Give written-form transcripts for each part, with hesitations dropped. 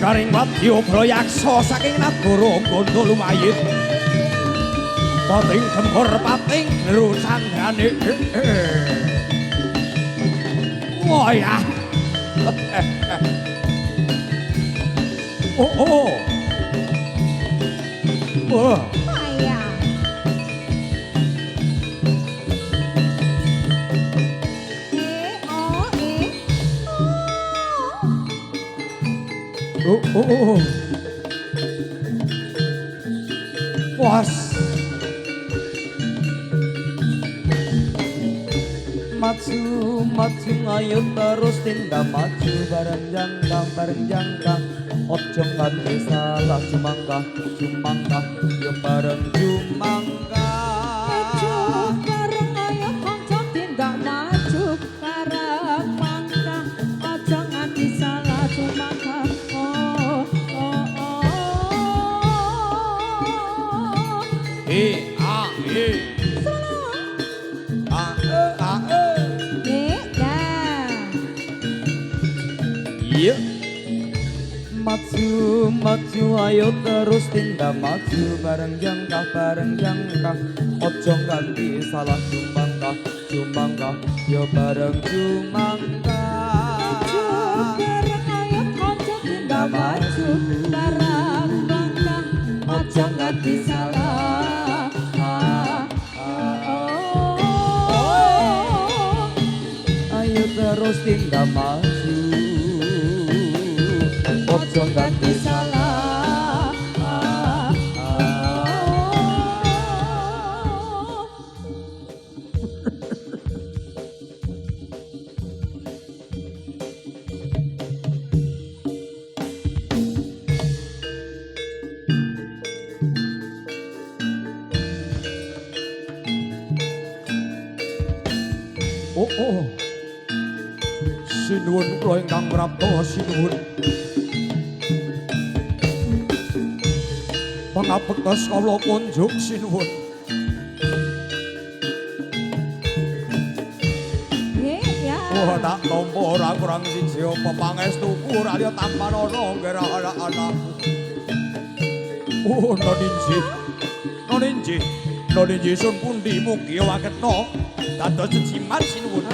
Garing wadya brayaksa saking nagara Gandha lumayit. Pating gempur pating gero candrane. Wah ya. Oh. Wah. Ayah. Oh. Was. Maju ayo terus tindak maju bareng jangka ojo nganti salah jumangkah yo bareng jumangkah Bareng ayo kanca tindak maju bareng mangkah ojo nganti salah jumangkah. Iya. Maju ayo terus tindak maju bareng jangkah ojo nganti salah jumangkah yo bareng jumangkah. Bareng ayo kanca tindak maju bareng mangkah ojo nganti salah. Ayo terus tindak maju ojo nganti salah. Oh. Sinuwun kula ingkang prapta sinuwun. Pangabektas kawula kunjuk sinuwun. Oh tak tampa ora kurang siji apa pangestuku raya tanpa ana nggera anak-anak. Oh Noninji sun pundi mugi waketna dados jejiman sinuwun.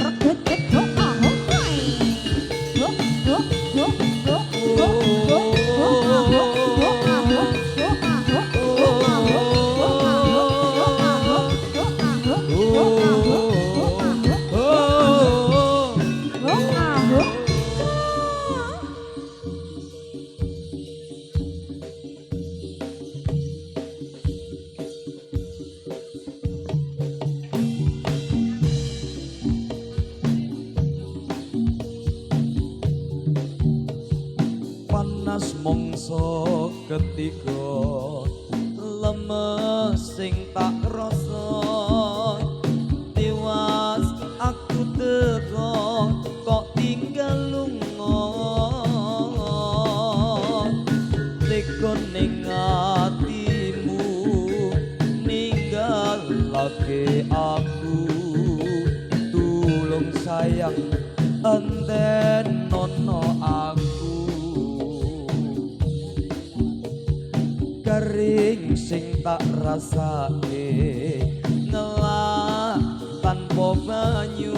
Panas mangsa ketiga lemes sing tak rasa tiwas aku tega kok tinggal lunga teko ning atimu ninggalake aku tulung sayang enten nono aku kering sing tak rasake ngelak tanpa banyu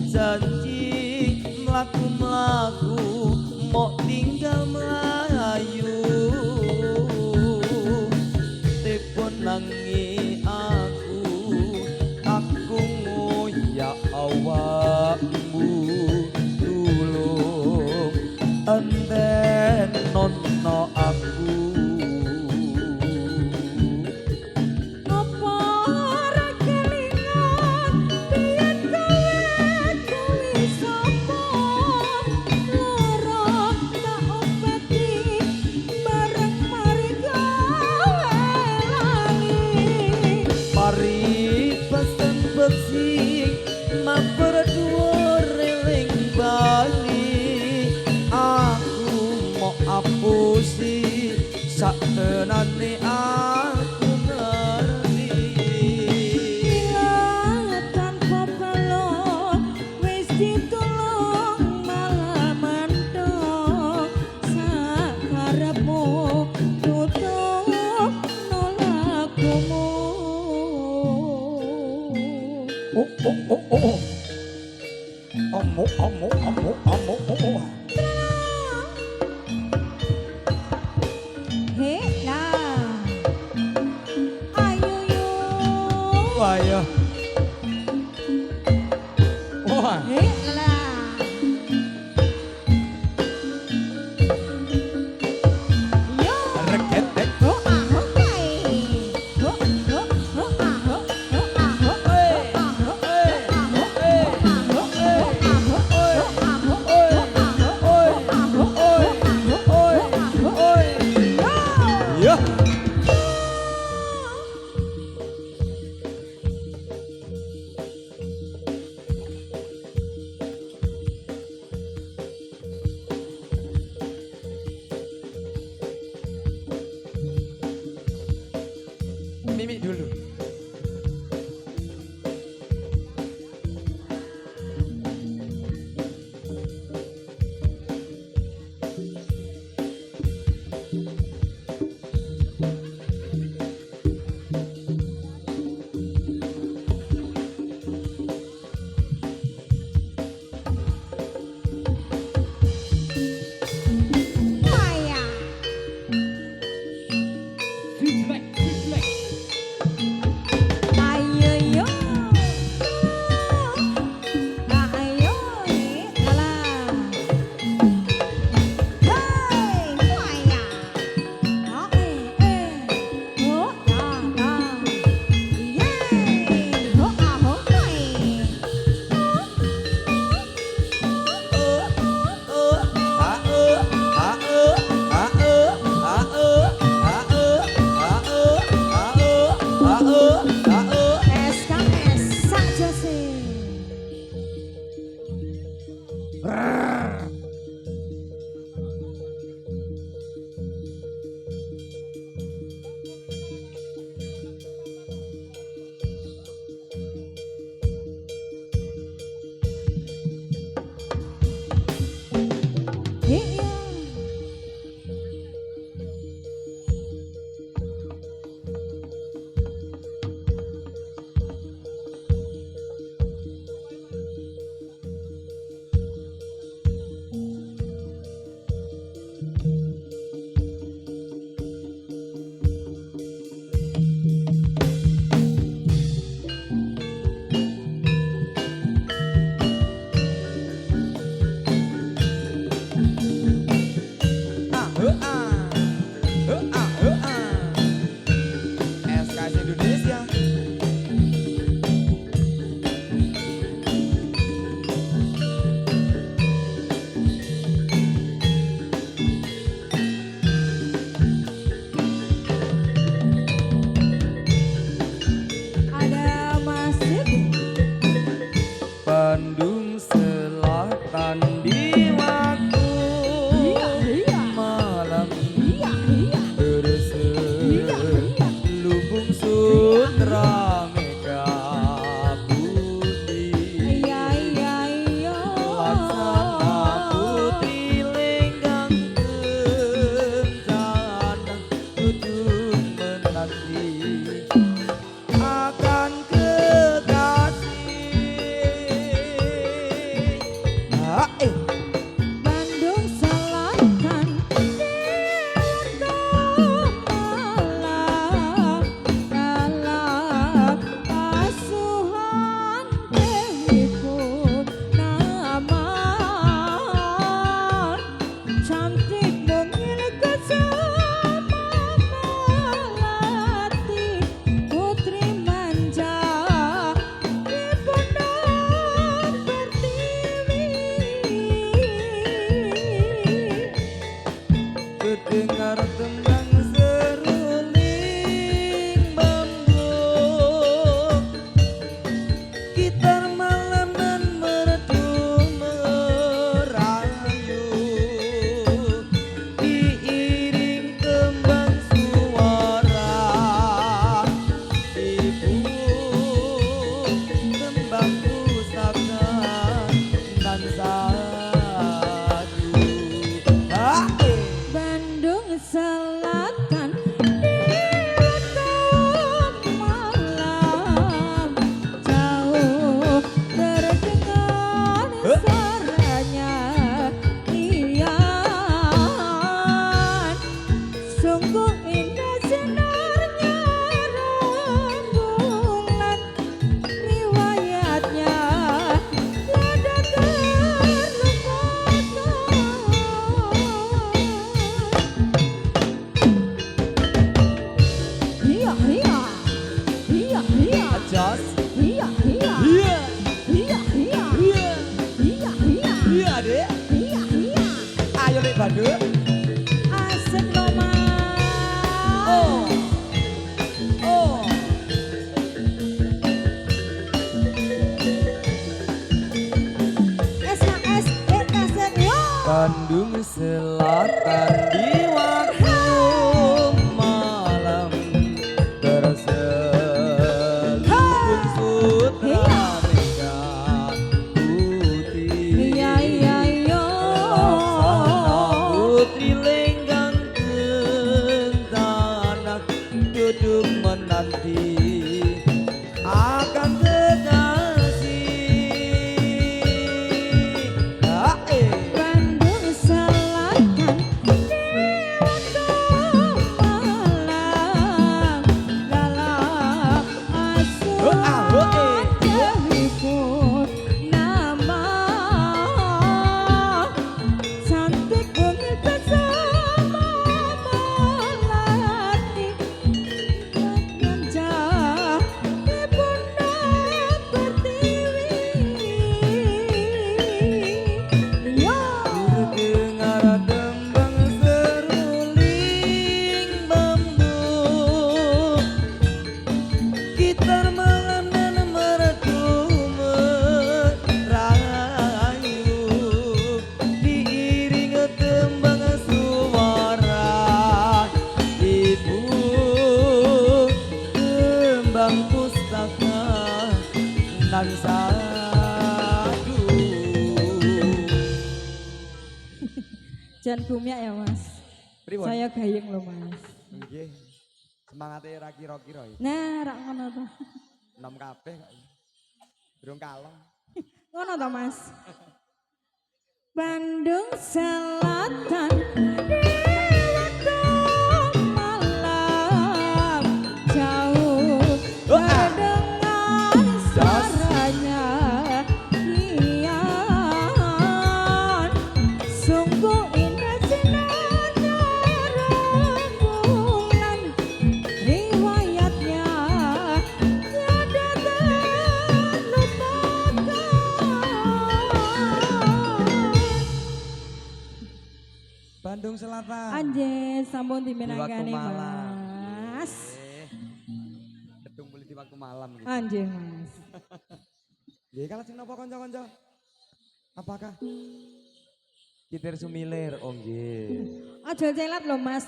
janji mlaku-mlaku mok tinggal melayu tepo nangi aku ngoyak awakmu tulung enten nono aku. Sak tenane aku ngerti bila tanpa peluk wis ditolong malah mentok Omu omu omu omu omu. He lah. Ayo yo. Wah ya. Wah. He lah. Yo. Reketek. Ho ah ho kai. Ho ho ho ah ho. Ho ah ho. Ho ah ho. Ho ah ho. Ho ah ho. Ho ah ho. Ho ah ho. Ho ah ho. Ho ah ho. Ho ah ho. Ho ah ho. Yo. Ya. Mimi dulu. Maya. Ayo yo. Ayo lah. Hey, Maya. Oh oh da. Yeay. Ho ah ho kai. SKS sak jose. Iya. suaranya Ian sungguh indah sinarnya rembulan riwayatnya tiada terlupakan. Iya iya iya iya Jos. iya iya Iya. iya iya Iya. iya iya Iya, Dek. iya iya Ayo Lek Bandung. asik lo mas. Oh. Oh. SKS kaset yo. Bandung Selatan di waktu malam terselubung sutra merah putih. Iya iya yo. Laksana putri lenggang kentanak duduk menanti akan kekasih. Bandung Selatan di waktu malam dalam asuhan terhibur nama cantik bumi bersama melati manja di pundak pertiwi. Yo. Dengar tembang seruling bambu, gitar mengamen merdu merayu, diiring tembang suara ibu, tembang pustaka nan sadu. Jangan gumiak ya mas. Pripun? Saya gayeng loh mas. Nggih. Semangate ra kira-kira iki. Nah, rak ngono to. Nom kabeh kok. Durung kalong. Ngono to mas. Bandung Selatan di waktu malam jauh terdengar suaranya Ian sungguh indah sinarnya rembulan riwayatnya tiada terlupakan. Bandung Selatan. Anjir, sampun Di waktu dimenangane malam. mas. Gedung boleh di waktu malam gitu. Anjir mas. Nggih kalau sing napa kanca-kanca? Apakah Kitir Sumilir? Oh nggih. Aja celat loh mas.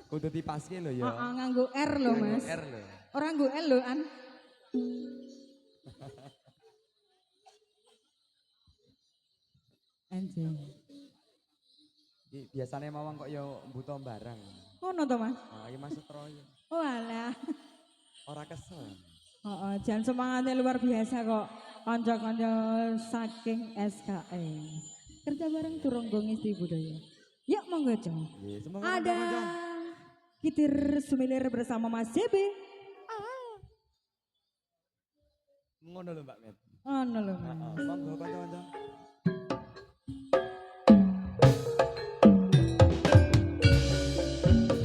Kudu dipaske lho ya. Nganggo R loh mas. R lho. Orang nganggo L loh an. Anjir. Biasanya mawang kok ya butuh barang. Ngono to mas. Nah, iki maksud Troyo. Oh alah. Ora kesel. Jangan semangatnya luar biasa kok. Kanca-kanca saking SKS. Kerja bareng turung ngisi budaya. Yuk monggo Cong. Nggih, semoga Ada kanca-kanca. Kitir Sumilir bersama Mas JB. Ngono lho Mbak Met. Ngono lho Heeh, Mas. monggo kanca-kanca.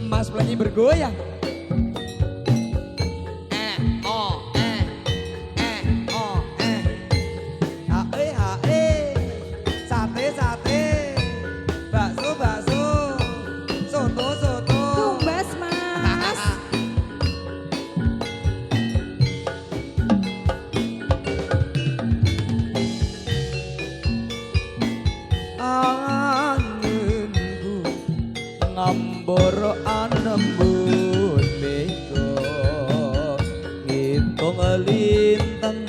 Mas Pelangi bergoyang. Sate sate, bakso bakso, soto soto. Tumbas Mas. Angenku ngamboro anembun meko ngitung lintang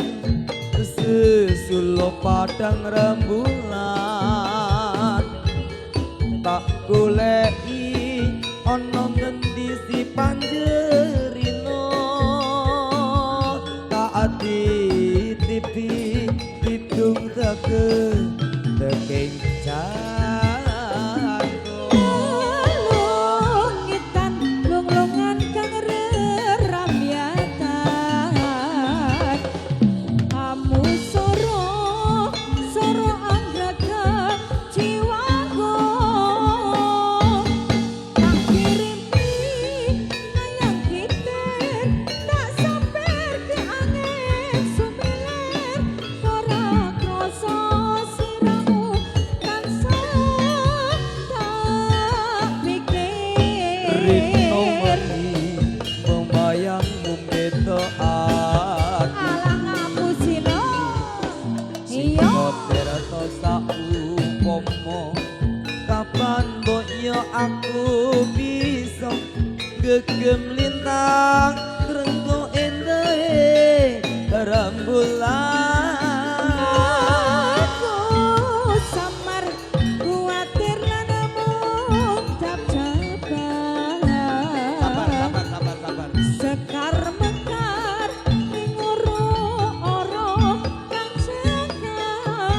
sesulo padang rembulan tak goleki ana ngendi si panjerino tak titipi hidung teke teking jantung Lungitan lunglungan kang rerambyatan Kamu soro soro anggraga jiwaku Tak kirimi nayang kitir Tak samper ke angin sumilir Para kroso siramu tansah tak pikir Rino meni membayangmu beto ati Alah ngapusino Iya Terasa saupomo kapan mbok yo aku bisa gegem lintang renggo endah rembulan Aku samar kuatir nanamu tak jabat sabar Sekar mekar ngoro oro kang sekar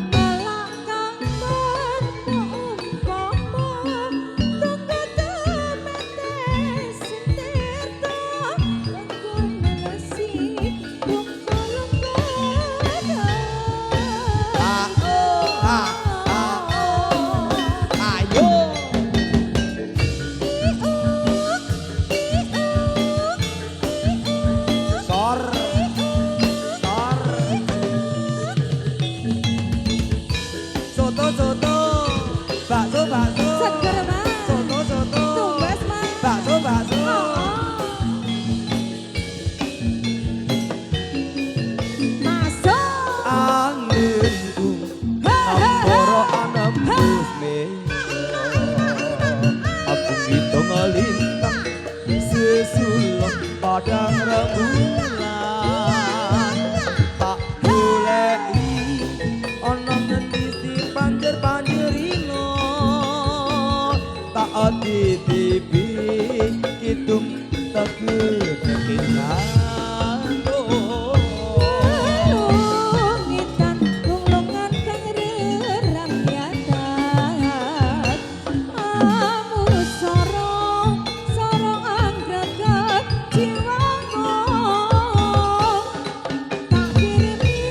Ngelak kang umpama tunggu temete sentirta Aku melesi lumba-lumba ayo sor soto bakso Seger mas soto Tumbas mas bakso Masuk anginku amboro anembus aku gitu ngelintang sesulok padang rembulan tak boleh ono ngendi si panjer-panjerino tak ati tibi kidung teger Lungitan lunglungan kang rerambyatan Amu sorong sorong anggraga jiwamu Tak kirimi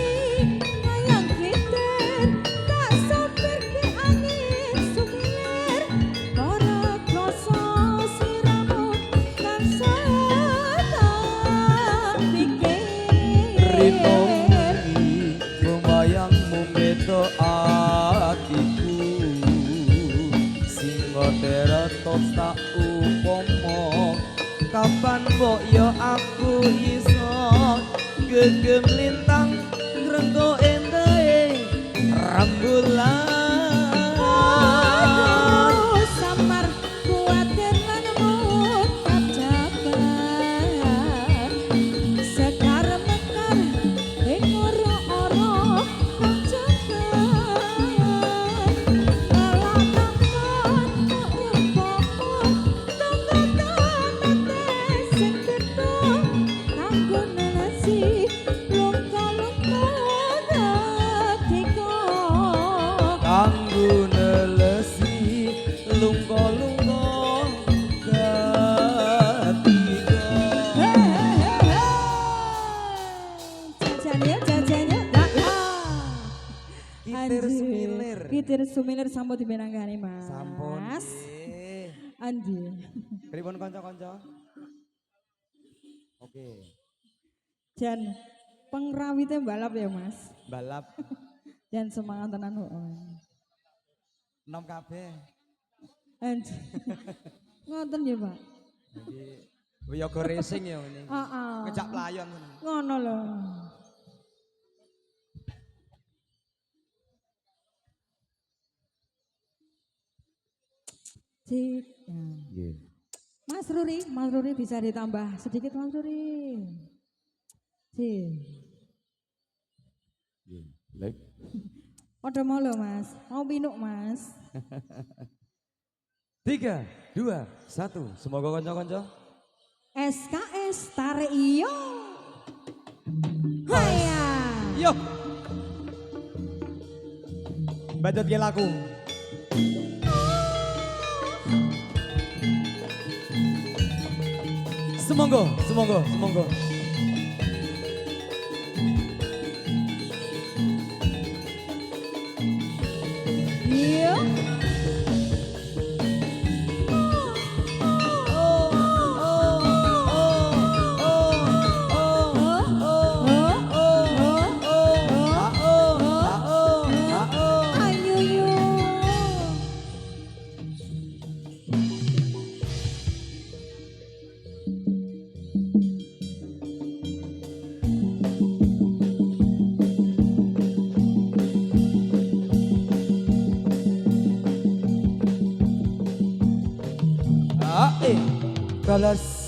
nayang kitir tak samper ke angin sumilir Para kroso siramu tansah tak Rino pikir membayangmu beto atiku Singo teratos tak upomo kapan mbok yo aku iso gegem lintang renggo endah rembulan Aduh, samar kuatir lanemu tak jabat Sekar mekar ngoro oro kang jagat Alah takon umpama tunggu temete sing gedho Kanggo nelesi luka-luka hatiku kanggo nelesi lungko-lungko ketika Jajannya ya ya. Kitir Anjir. Sumilir. Kitir Sumilir sampun dibenangane Mas. sampun Anjir. pripun kanca-kanca oke Jan pengrawite balap ya Mas. balap Jan semangat tenan kok. nom kabeh Anjir. Ngoten ya Pak. jadi yoga racing ya ini Heeh. ngejak pelayon Ngono lho. Cik. nggih Mas Ruri bisa ditambah sedikit Mas Ruri. Cik. nggih lek Odo mau lho Mas, mau minuk Mas. 3 2 1 semoga kanca-kanca SKS tarik iyo. Haya. Ayo. Bacot ke lagu. Semonggo, semonggo, semonggo. Iya. Ayo yuk. Balas.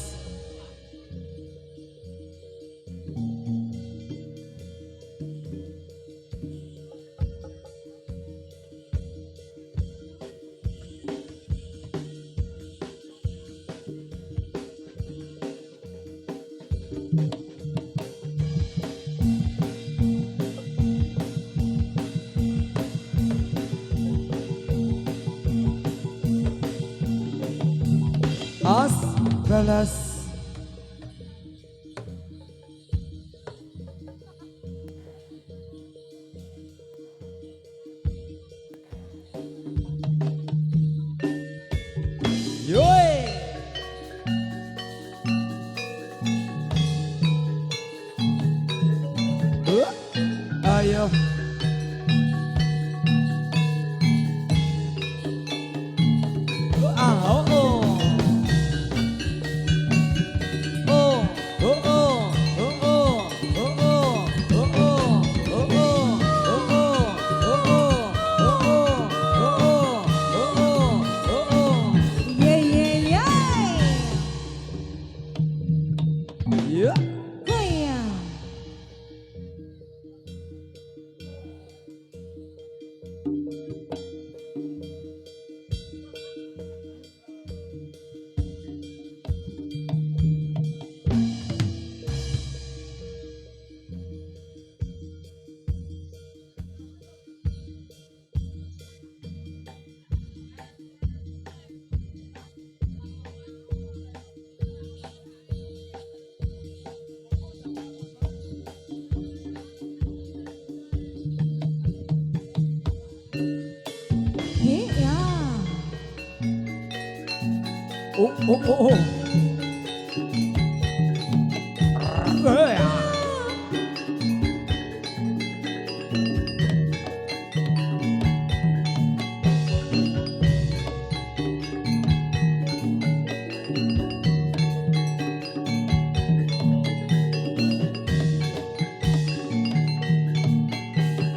As balas. Yoi. Ayo. Oh, oh. Ye ye ye. Yeah. Hoya. Iya. Oh, oh, oh, oh. Ya.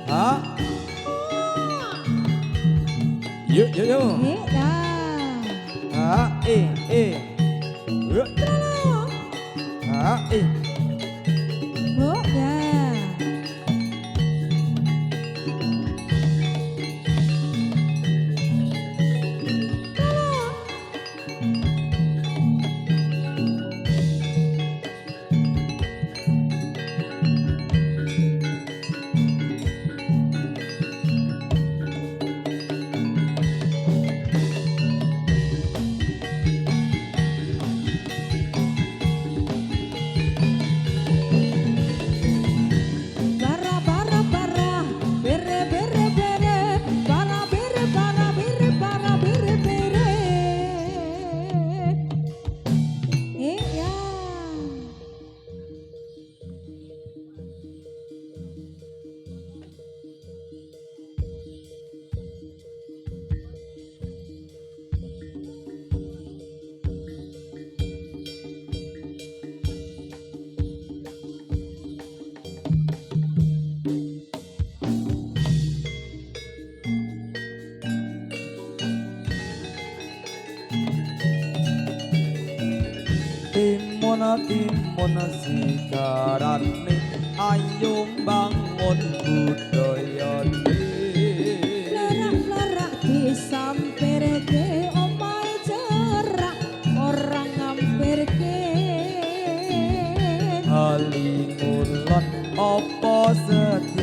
Ah. Yuk, yuk, yuk. Iya. Ah, Yuk. Ah, Oh ya. timun sigarane ayo bangun budayane Lerak-lerak disampirke omahe cerak orang ngampirke halingulan apa sedih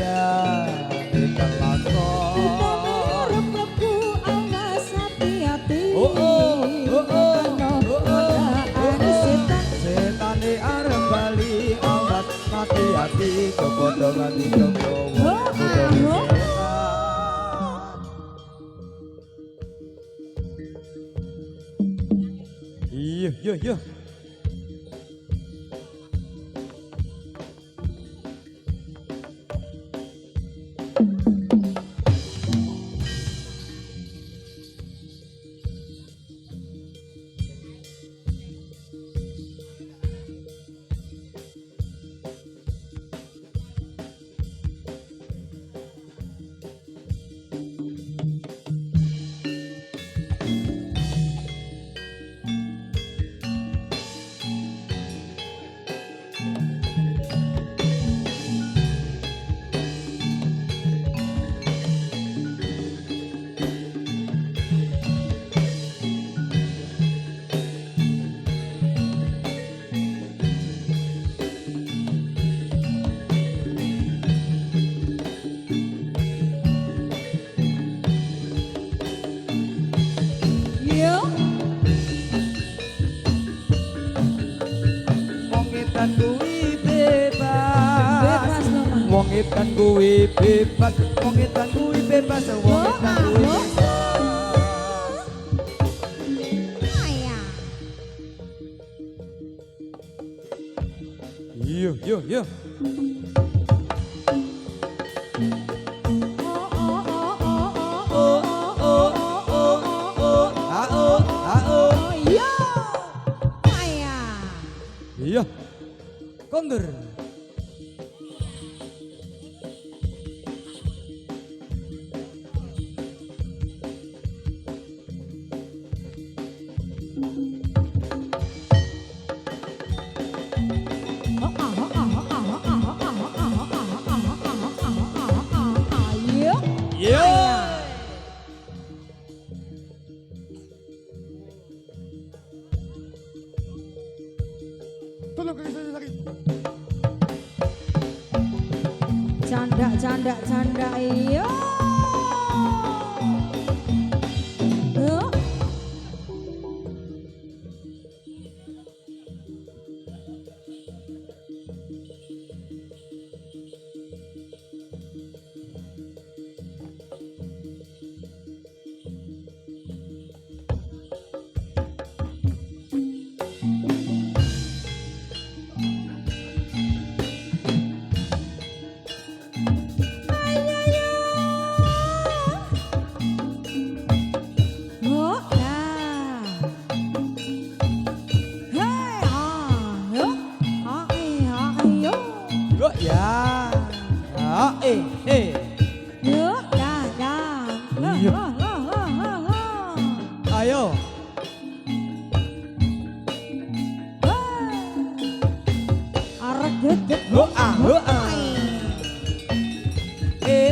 padha nganti Jawa. Iya, iya, iya. Yo. Wong edan kuwi bebas. Bebas lho, Mas. Wong edan kuwi bebas. Wong edan kuwi bebas. Wong edan kuwi bebas. Ayah. Iya, iya, iya. Yo. Ayah. Iya. Kondur. Yo. Iya. Tolong kaki saya sakit. Canda, canda, canda. Yo. Yo. Oh, nah. Hey, yo. Yo. Yo ya. Yo, dah, dah. Iya. Ayo. Arek dedek. Ho ah, ho ah. Ya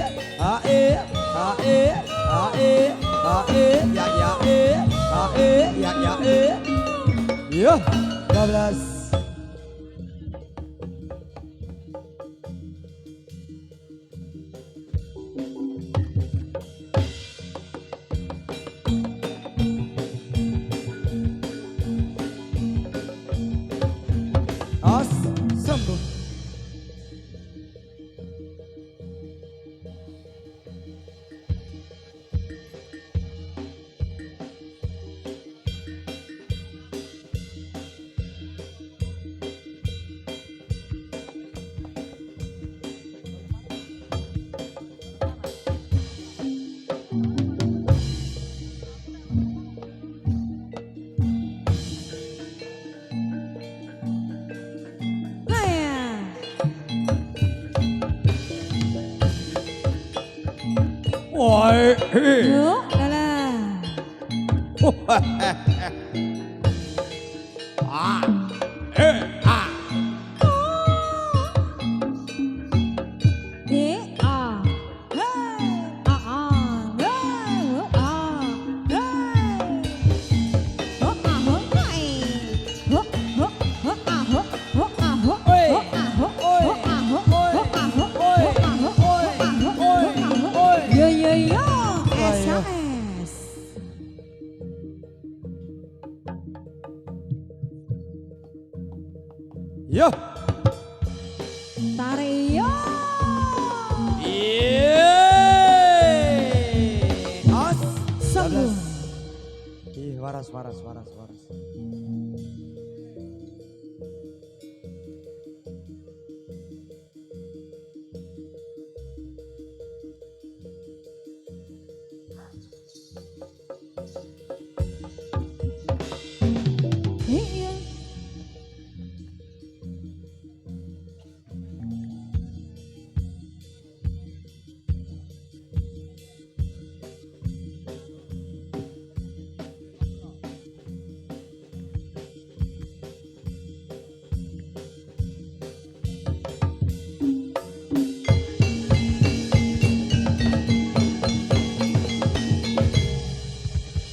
ya ya 12. As sambung. Woi. Yo, dalah. Ah, ah. D A. Hey, A A. Hey, ho A. Hey. Ho A ho hai. Ho ho ho A ho ho A ho. Oi. Ho A ho. Oi. Ho A ho. Ho A ho. Oi. Ho A ho. Ho A ho. Ho A ho. Oi. Yo yo yo. Oi, yo. SMS. Yo. Tarik yo. waras.